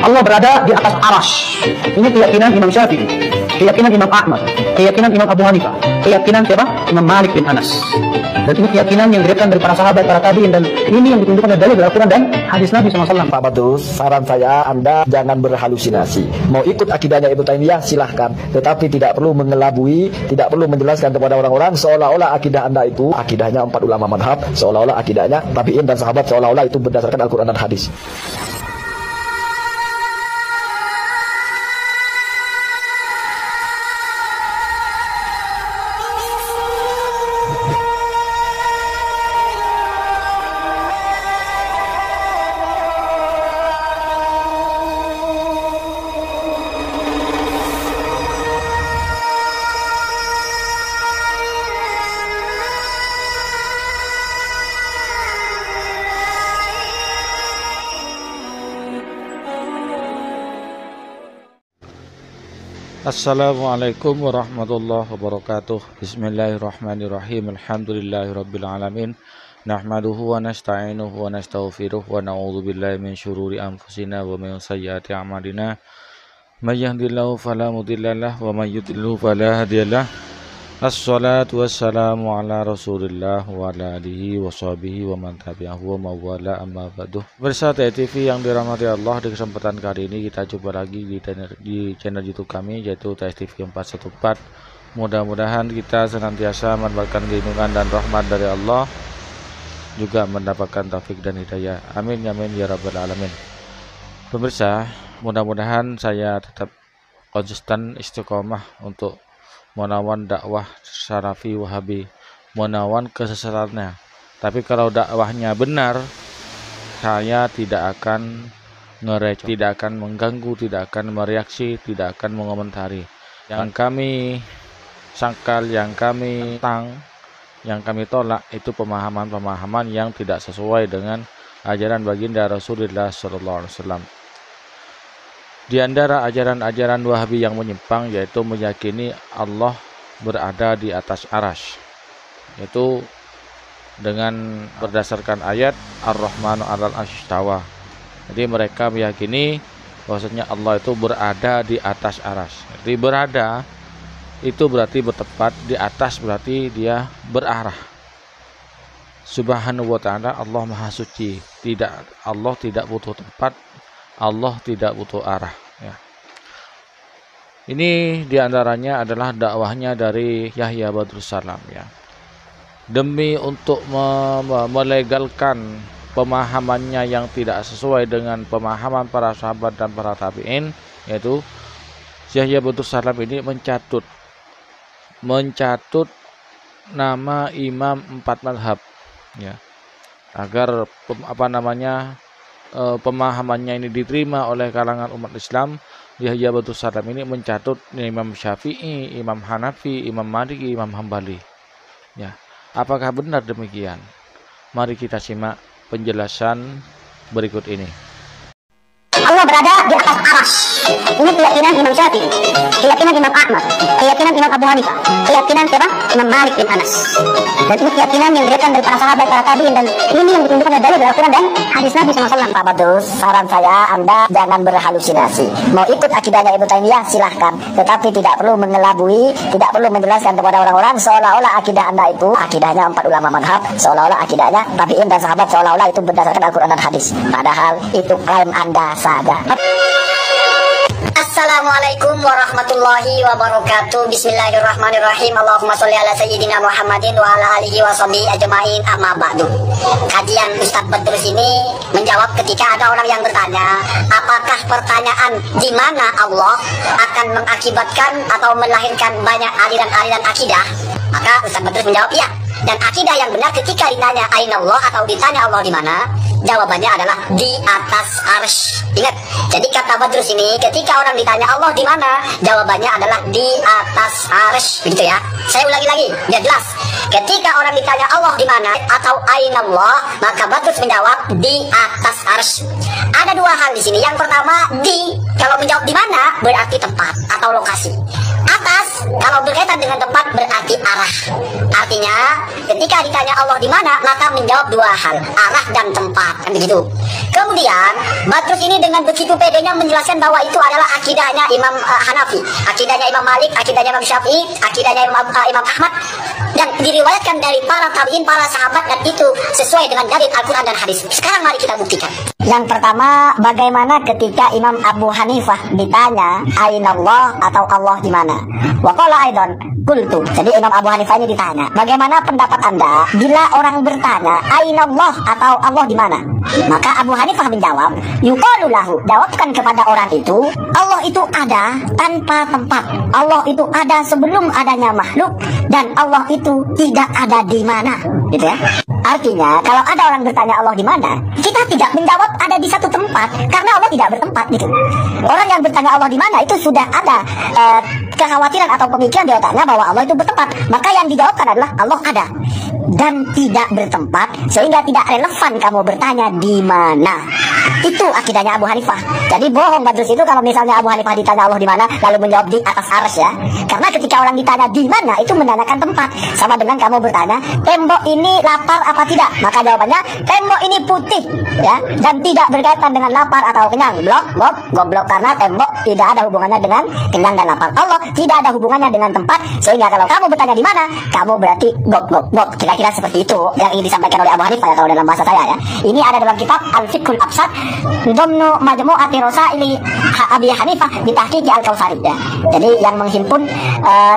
Allah berada di atas arash. Ini keyakinan Imam Syafi'i, keyakinan Imam Ahmad, keyakinan Imam Abu Hanifah, keyakinan siapa? Imam Malik bin Anas. Dan ini keyakinan yang diriwayatkan dari para sahabat, para tabi'in, dan ini yang ditunjukkan oleh dalil Al-Quran dan hadis Nabi SAW. Pak Badrus, saran saya Anda jangan berhalusinasi. Mau ikut akidahnya Ibnu Taimiyah silahkan, tetapi tidak perlu mengelabui, tidak perlu menjelaskan kepada orang-orang seolah-olah akidah Anda itu akidahnya 4 ulama madhab, seolah-olah akidahnya tabi'in dan sahabat, seolah-olah itu berdasarkan Al-Quran dan hadis. Assalamualaikum warahmatullahi wabarakatuh. Bismillahirrahmanirrahim. Alhamdulillahirabbil alamin. Nahmaduhu wa nasta'inuhu wa nastaghfiruh wa na'udzu billahi min syururi anfusina wa min sayyiati a'malina. May yahdihillahu fala mudhillalah wa may yudlil fala hadiyalah. Assalatu wassalamu ala Rasulillah wa ala alihi wa sahbihi wa man tabi'ahu wa mawala amma ba'du. Bersama TV yang dirahmati Allah, di kesempatan kali ini kita jumpa lagi di channel YouTube kami, yaitu TSTV 414. Mudah-mudahan kita senantiasa mendapatkan lindungan dan rahmat dari Allah, juga mendapatkan taufik dan hidayah. Amin ya amin ya rabbal alamin. Pemirsa, mudah-mudahan saya tetap konsisten istiqomah untuk menawan dakwah Salafi Wahabi, menawan kesesatannya. Tapi kalau dakwahnya benar, saya tidak akan ngereceh, tidak akan mengganggu, tidak akan mereaksi, tidak akan mengomentari. Yang kami sangkal, yang kami yang kami tolak itu pemahaman-pemahaman yang tidak sesuai dengan ajaran baginda Rasulullah SAW. Di antara ajaran-ajaran Wahabi yang menyimpang yaitu meyakini Allah berada di atas arash, yaitu dengan berdasarkan ayat Ar-Rahmanu 'alal 'arsy istawa. Jadi mereka meyakini bahwasanya Allah itu berada di atas arash. Jadi berada itu berarti bertempat, di atas berarti dia berarah. Subhanahu wa ta'ala, Allah Maha Suci. Allah tidak butuh tempat, Allah tidak butuh arah, ya. Ini diantaranya adalah dakwahnya dari Yahya Badrus Salam, ya. Demi untuk melegalkan pemahamannya yang tidak sesuai dengan pemahaman para sahabat dan para tabi'in, yaitu Yahya Badrus Salam ini mencatut nama imam 4 mazhab, ya, agar pemahamannya ini diterima oleh kalangan umat Islam. Yahya Badrus Salam ini mencatut Imam Syafi'i, Imam Hanafi, Imam Maliki, Imam Hambali, ya. Apakah benar demikian? Mari kita simak penjelasan berikut ini. Allah berada di atas arash. Ini keyakinan Imam Syafi'i, keyakinan Imam Ahmad, keyakinan Imam Abu Hanifah, keyakinan siapa? Imam Malik bin Anas. Dan ini keyakinan yang diriwayatkan dari para sahabat, para tabi'in, dan ini yang ditunjukkan oleh dalil Al-Quran dan hadis Nabi SAW. Pak Badrus, saran saya Anda jangan berhalusinasi. Mau ikut akidahnya Ibnu Taimiyah silahkan, tetapi tidak perlu mengelabui, tidak perlu menjelaskan kepada orang-orang seolah-olah akidah Anda itu akidahnya 4 ulama madhab, seolah-olah akidahnya tabi'in dan sahabat, seolah-olah itu berdasarkan Al-Quran dan hadis. Padahal itu klaim Anda saja. Assalamualaikum warahmatullahi wabarakatuh. Bismillahirrahmanirrahim. Allahumma sholli ala sayyidina Muhammadin wa ala alihi wa sahbihi ajma'in, amma ba'du. Kajian Ustadz Badrus ini menjawab ketika ada orang yang bertanya, apakah pertanyaan di mana Allah akan mengakibatkan atau melahirkan banyak aliran-aliran akidah? Maka Ustadz Badrus menjawab, iya. Dan akidah yang benar ketika ditanya aina Allah atau ditanya Allah di mana, jawabannya adalah di atas arsy. Ingat, jadi kata Badrus ini ketika orang ditanya Allah di mana, jawabannya adalah di atas arsy. Begitu ya. Saya ulangi lagi biar jelas. Ketika orang ditanya Allah di mana atau aina Allah, maka Badrus menjawab di atas arsy. Ada dua hal di sini. Yang pertama, kalau menjawab di mana berarti tempat atau lokasi. Atas kalau berkaitan dengan tempat berarti arah. Artinya ketika ditanya Allah di mana, maka menjawab dua hal, arah dan tempat. kan begitu. Kemudian Badrus ini dengan begitu pedenya menjelaskan bahwa itu adalah akidahnya Imam Hanafi, akidahnya Imam Malik, akidahnya Imam Syafi'i, akidahnya Imam Ahmad, dan diriwayatkan dari para tabi'in, para sahabat, dan itu sesuai dengan dalil Al-Quran dan hadis. Sekarang mari kita buktikan. Yang pertama, bagaimana ketika Imam Abu Hanifah ditanya Aina Allah atau Allah di mana? Wa qala aidan qultu. Jadi Imam Abu Hanifah ini ditanya, bagaimana pendapat Anda bila orang bertanya Aina Allah atau Allah di mana? Maka Abu Hanifah menjawab, yuqalu lahu, jawabkan kepada orang itu, Allah itu ada tanpa tempat. Allah itu ada sebelum adanya makhluk, dan Allah itu tidak ada di mana. Gitu ya. Artinya, kalau ada orang bertanya Allah di mana, kita tidak menjawab ada di satu tempat, karena Allah tidak bertempat gitu. Orang yang bertanya Allah di mana itu sudah ada kekhawatiran atau pemikiran di otaknya bahwa Allah itu bertempat. Maka yang dijawabkan adalah Allah ada dan tidak bertempat, sehingga tidak relevan kamu bertanya di mana. Itu akidahnya Abu Hanifah. Jadi bohong Badrus itu kalau misalnya Abu Hanifah ditanya Allah di mana lalu menjawab di atas arsy ya. Karena ketika orang ditanya di mana itu menanyakan tempat. Sama dengan kamu bertanya, tembok ini lapar apa tidak? Maka jawabannya tembok ini putih ya, dan tidak berkaitan dengan lapar atau kenyang. Goblok karena tembok tidak ada hubungannya dengan kenyang dan lapar. Allah tidak ada hubungannya dengan tempat, sehingga kalau kamu bertanya di mana, kamu berarti goblok. Kira-kira seperti itu yang ingin disampaikan oleh Abu Hanifah ya, kalau dalam bahasa saya ya. Ini ada dalam kitab Al-Fiqhul Absad Domnu Majmu'ati Rasaili Abi Hanifah bitahqiqi Al-Kautsari ya. Jadi yang menghimpun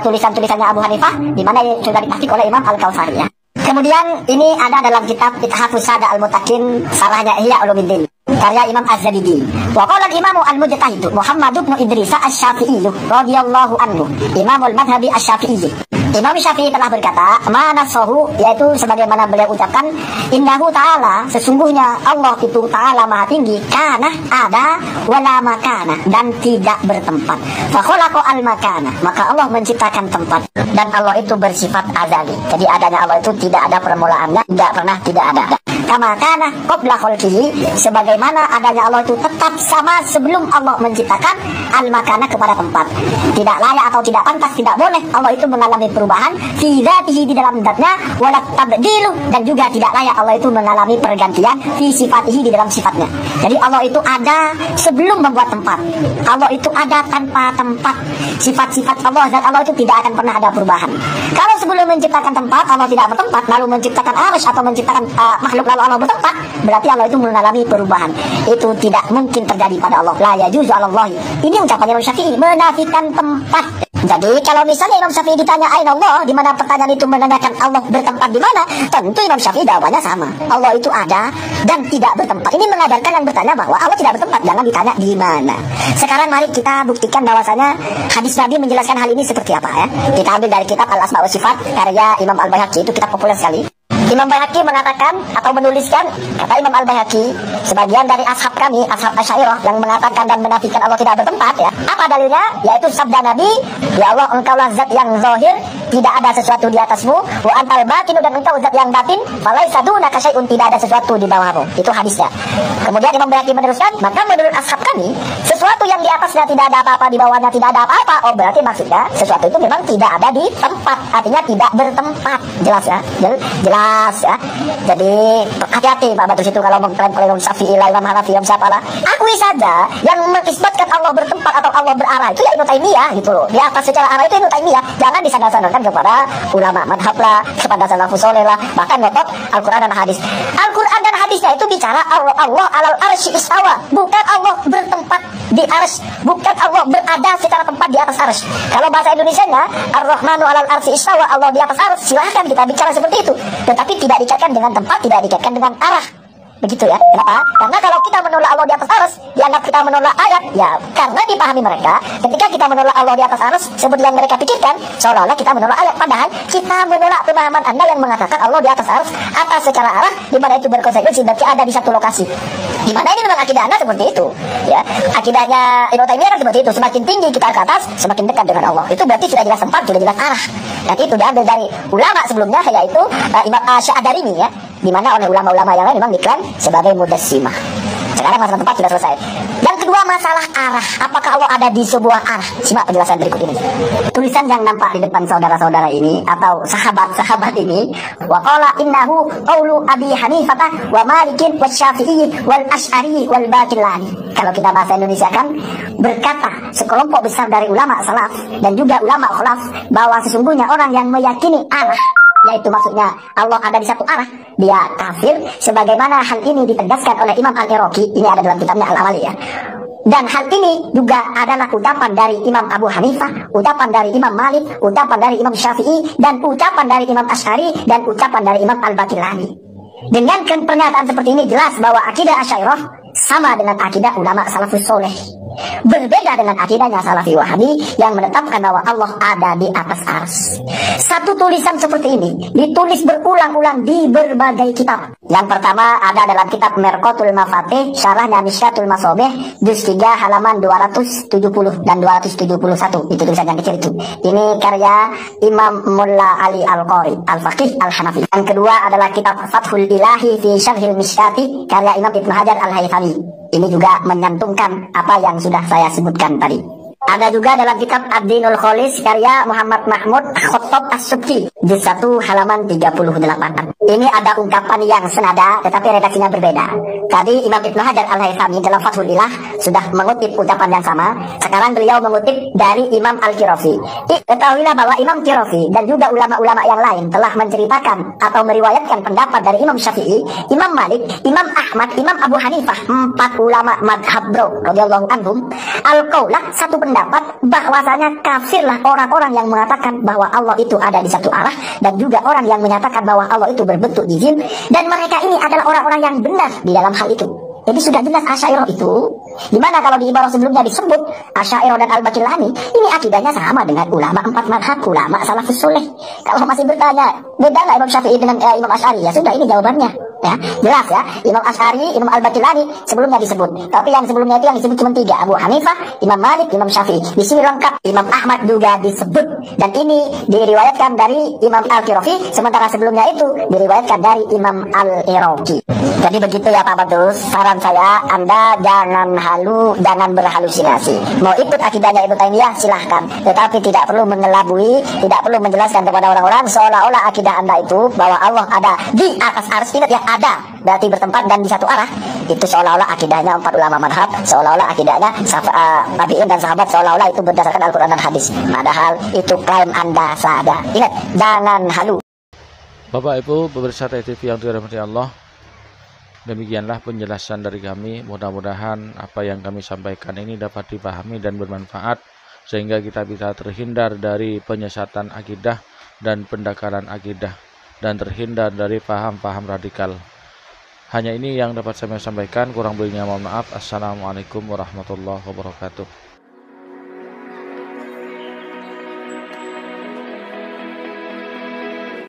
tulisan-tulisannya Abu Hanifah di mana sudah ditahqiq oleh Imam Al-Kautsari ya. Kemudian ini ada dalam kitab Ithafus Sada Al-Mutakin sarahnya Ihya Ulumuddin karya Imam Az-Zabidi. Wa qala al-Imam al-Mujtahid Muhammad bin Idris Asy-Syafi'i radhiyallahu anhu, Imamul Madhhabi Asy-Syafi'i. Imam Syafi'i telah berkata, manasahu, yaitu sebagaimana beliau ucapkan, innahu ta'ala, sesungguhnya Allah itu ta'ala maha tinggi, kana ada wala makana, dan tidak bertempat. Fa khalaqa al-makana, maka Allah menciptakan tempat, dan Allah itu bersifat azali. Jadi adanya Allah itu tidak ada permulaannya, tidak pernah tidak ada. Kama kana qabla khalqihi, sebagaimana adanya Allah itu tetap sama sebelum Allah menciptakan al-makana kepada tempat. Tidak layak atau tidak pantas, tidak boleh Allah itu mengalami perubahan fi dzatihi, di dalam zatnya, wala tabdilu, dan juga tidak layak Allah itu mengalami pergantian fi sifatihi, di dalam sifatnya. Jadi Allah itu ada sebelum membuat tempat. Allah itu ada tanpa tempat. Sifat-sifat Allah, zat Allah itu tidak akan pernah ada perubahan. Kalau sebelum menciptakan tempat Allah tidak bertempat, lalu menciptakan arsy atau menciptakan makhluk lalu Allah bertempat, berarti Allah itu mengalami perubahan. Itu tidak mungkin terjadi pada Allah. La yajuzu 'ala Allah. Ini ucapannya Imam Syafi'i, menafikan tempat. Jadi kalau misalnya Imam Syafi'i ditanya Aina Allah, di mana pertanyaan itu menandakan Allah bertempat di mana, tentu Imam Syafi'i jawabannya sama. Allah itu ada dan tidak bertempat. Ini mengajarkan yang bertanya bahwa Allah tidak bertempat, jangan ditanya di mana. Sekarang mari kita buktikan bahwasanya hadis Nabi menjelaskan hal ini seperti apa ya. Kita ambil dari kitab Al-Asma wa Sifat karya Imam Al-Baihaqi, itu kitab populer sekali. Imam Baihaqi mengatakan atau menuliskan, kata Imam Al-Baihaqi, sebagian dari ashab kami, ashab Asy'ariyah yang mengatakan dan menafikan Allah tidak bertempat ya. Apa dalilnya? Yaitu sabda Nabi, ya Allah engkaulah zat yang zahir, tidak ada sesuatu di atasmu, wa antal batinu, dan engkau zat yang batin, falaisa dunaka syai'un, tidak ada sesuatu di bawahmu. Itu hadisnya. Kemudian Imam Baihaqi meneruskan, maka menurut ashab kami, sesuatu yang di atasnya tidak ada apa-apa, di bawahnya tidak ada apa-apa. Oh, berarti maksudnya sesuatu itu memang tidak ada di tempat, artinya tidak bertempat. Jelas ya? Jelas ya. Jadi hati-hati Pak Badrus itu kalau mengklaim Imam Syafi'i, Imam Hanafi, siapa lah. Akui saja yang mengisbatkan Allah bertempat atau Allah berarah itu ya Ibnu Taimiyah gitu loh. Di atas secara arah itu Ibnu Taimiyah. Jangan disandar-sandarkan kepada ulama madhab lah, kepada salafus saleh lah, bahkan ngotot Al-Quran dan hadis. Al-Quran dan hadisnya itu bicara Allah alal arsy istawa, bukan Allah bertempat di arsy, bukan Allah berada secara tempat di atas arsy. Kalau bahasa Indonesianya Ar-Rahmanu alal arsy istawa, Allah di atas arsy, silahkan kita bicara seperti itu. Tetapi tidak dikaitkan dengan tempat, tidak dikaitkan dengan arah. Begitu ya. Kenapa? Karena kalau kita menolak Allah di atas arsy, dianggap kita menolak ayat. Ya, karena dipahami mereka, ketika kita menolak Allah di atas arsy, seperti yang mereka pikirkan, seolah-olah kita menolak ayat. Padahal kita menolak pemahaman Anda yang mengatakan Allah di atas arsy, atas secara arah, di mana itu berkonsekuensi berarti ada di satu lokasi. Di mana ini memang akidah Anda seperti itu. Ya, akidahnya Ibnu Taimiyah kan seperti itu. Semakin tinggi kita ke atas, semakin dekat dengan Allah. Itu berarti sudah jelas tempat, sudah jelas arah. Dan itu diambil dari ulama sebelumnya, yaitu Imam Asy-Sya'darimi ya, di mana oleh ulama-ulama yang lain memang diklaim sebagai mujassimah. Sekarang masalah tempat sudah selesai. Yang kedua, masalah arah, apakah Allah ada di sebuah arah? Simak penjelasan berikut ini. Tulisan yang nampak di depan saudara-saudara ini atau sahabat-sahabat ini, wa qala innahu qaulu Abi Hanifah wa Malikin wa Syafi'i wal Asy'ari wal Baqillani. Kalau kita bahasa Indonesia kan berkata sekelompok besar dari ulama salaf dan juga ulama khalaf bahwa sesungguhnya orang yang meyakini arah, yaitu maksudnya Allah ada di satu arah, dia kafir, sebagaimana hal ini ditegaskan oleh Imam Al-Iraqi. Ini ada dalam kitabnya Al-Amaliyah. Dan hal ini juga adalah ucapan dari Imam Abu Hanifah, ucapan dari Imam Malik, ucapan dari Imam Syafi'i, dan ucapan dari Imam Asy'ari, dan ucapan dari Imam Al-Baqillani. Dengan pernyataan seperti ini jelas bahwa akidah Asy'ariyah sama dengan akidah ulama salafus soleh. Berbeda dengan akidahnya Salafi Wahabi yang menetapkan bahwa Allah ada di atas ars. Satu tulisan seperti ini ditulis berulang-ulang di berbagai kitab. Yang pertama ada dalam kitab Merqatul Mafatih, syarahnya Mishkatul Masobeh, juz 3 halaman 270 dan 271. Itu tulisan yang kecil itu. Ini karya Imam Mulla Ali Al-Qari, Al-Faqih Al-Hanafi. Yang kedua adalah kitab Fathul Ilahi fi Syarhil Mishkati, karya Imam Ibnu Hajar Al-Haythami. Ini juga menyantumkan apa yang sudah saya sebutkan tadi. Ada juga dalam kitab Ad-Dinul Kholis karya Muhammad Mahmud Khottab As-Subki, juz 1 halaman 38. Ini ada ungkapan yang senada tetapi redaksinya berbeda. Tadi Imam Ibnu Hajar Al-Haythami dalam Fathul Ilah sudah mengutip ucapan yang sama. Sekarang beliau mengutip dari Imam Al-Qirafi. Ketahuilah bahwa Imam Qirafi dan juga ulama-ulama yang lain telah menceritakan atau meriwayatkan pendapat dari Imam Syafi'i, Imam Malik, Imam Ahmad, Imam Abu Hanifah, 4 ulama madhab radhiyallahu anhum, al-qaulah, satu pendapat bahwasanya kafirlah orang-orang yang mengatakan bahwa Allah itu ada di satu arah, dan juga orang yang menyatakan bahwa Allah itu berbentuk jizim, dan mereka ini adalah orang-orang yang benar di dalam hal itu. Jadi sudah jelas Asy'ariyah itu, dimana kalau di ibarah sebelumnya disebut Asy'ariyah dan Al-Baqillani, ini akidahnya sama dengan ulama 4 madhab, ulama salafus soleh. Kalau masih bertanya, beda nggak Imam Syafi'i dengan Imam Asy'ari? Ya sudah, ini jawabannya. Ya, jelas ya, Imam Asy'ari, Imam Al-Baqillani sebelumnya disebut. Tapi yang sebelumnya itu yang disebut cuma 3, Abu Hanifah, Imam Malik, Imam Syafi'i. Di sini lengkap, Imam Ahmad juga disebut. Dan ini diriwayatkan dari Imam Al-Qirafi, sementara sebelumnya itu diriwayatkan dari Imam Al-Iraqi. Jadi begitu ya Pak Badrus, saran saya Anda jangan jangan berhalusinasi. Mau ikut akidahnya Ibnu Taimiyah silahkan, tetapi tidak perlu mengelabui, tidak perlu menjelaskan kepada orang-orang seolah-olah akidah Anda itu bahwa Allah ada di atas ars. Ingat ya, ada berarti bertempat dan di satu arah. Itu seolah-olah akidahnya 4 ulama madhab, seolah-olah akidahnya tabi'in dan sahabat, seolah-olah itu berdasarkan Al-Quran dan hadis. Padahal itu klaim Anda saja. Ingat, jangan halu. Bapak Ibu pemirsa TV yang dirahmati Allah, demikianlah penjelasan dari kami. Mudah-mudahan apa yang kami sampaikan ini dapat dipahami dan bermanfaat, sehingga kita bisa terhindar dari penyesatan akidah dan pendakaran akidah, dan terhindar dari paham-paham radikal. Hanya ini yang dapat saya sampaikan, kurang lebihnya mohon maaf. Assalamualaikum warahmatullahi wabarakatuh.